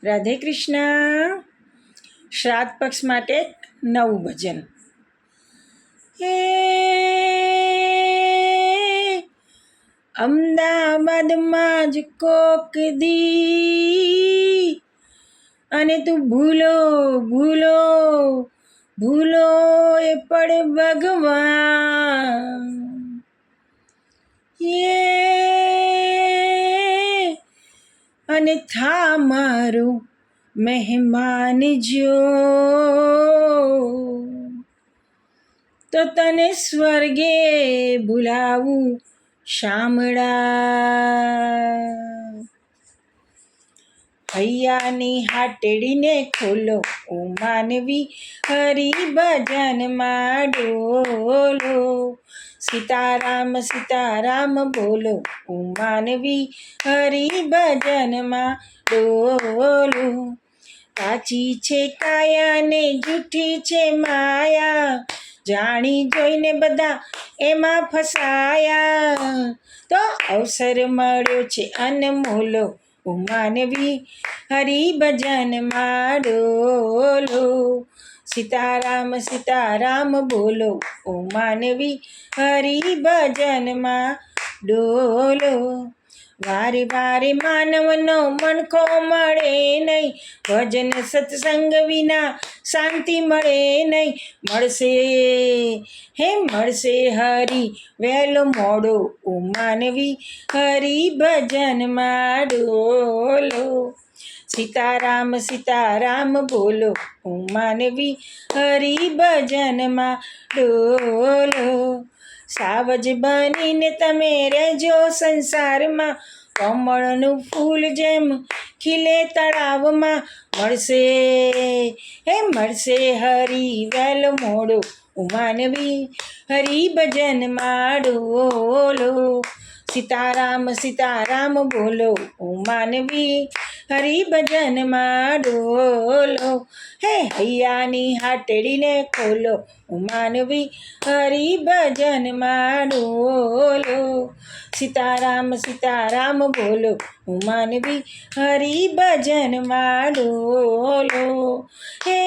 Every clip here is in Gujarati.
રાધે કૃષ્ણ. શ્રાદ્ધ પક્ષ માટે નવું ભજન. હે અમદાવાદમાં જ કોક દી અને તું ભૂલો ભૂલો ભૂલો એ પણ ભગવાન. અને થા મારું મહેમાન જો તો તને સ્વર્ગે ભૂલાવું શામળા. હૈયાની હાટડીને ખોલો ઓ માનવી, હરિભજનમાં ડોલો. સીતારામ સીતારામ બોલો ઓ માનવી, હરિભજનમાં ડોલો. કાચી છે કાયા ને જૂઠી છે માયા, જાણી જોઈને બધા એમાં ફસાયા. તો અવસર મળ્યો છે અનમોલો ઓ માનવી, હરિભજનમાં ડોલો. સીતારામ સીતારામ બોલો ઓ માનવી, હરિભજનમાં ડોલો. વારે વારે માનવનો મનખો મળે નહીં, ભજન સત્સંગ વિના શાંતિ મળે નહીં. મળશે હરિ વહેલો મોડો ઓ માનવી, હરિભજનમાં ડોલો. સીતારામ સીતારામ બોલો ઓ માનવી, હરિભજનમાં ડોલો. સાવજ બનીને તમે રહેજો સંસારમાં, કમળનું ફૂલ જેમ ખીલે તળાવમાં. મળશે હરિ વહેલો મોડો ઓ માનવી, હરિભજનમાં ડોલો. સીતારામ સીતારામ બોલો ઓ માનવી, હરિભજનમાં ડોલો. હે હૈયાની હાટડીને ખોલો ઓ માનવી, હરિભજનમાં ડોલો. સીતારામ સીતારામ બોલો ઓ માનવી, હરિભજનમાં ડોલો. હે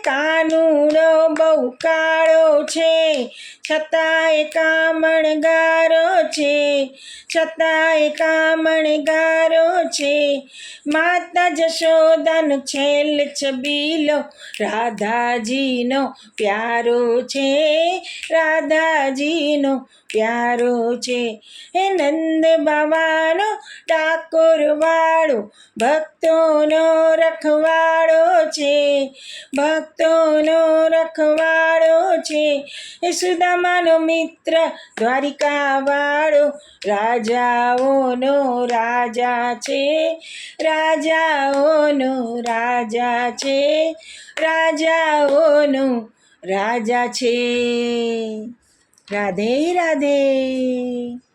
કાનુડો બહુ કાળો છે, છતાંય કામણગારો છે, છતાંય કામણગારો છે. માતા જશોદાનો છેલ છબીલો રાધાજીનો પ્યારો છે, રાધાજીનો પ્યારો છે. હે નંદ બાવાનો ડાકોર વાળો ભક્તોનો રખવાળો છે, ભક્તોનો રખવાળો છે. એ સુદામાનો મિત્ર દ્વારિકા વાળો રાજાઓનો રાજા છે, રાજાઓનો રાજા છે, રાજાઓનો રાજા છે. રાધે રાધે.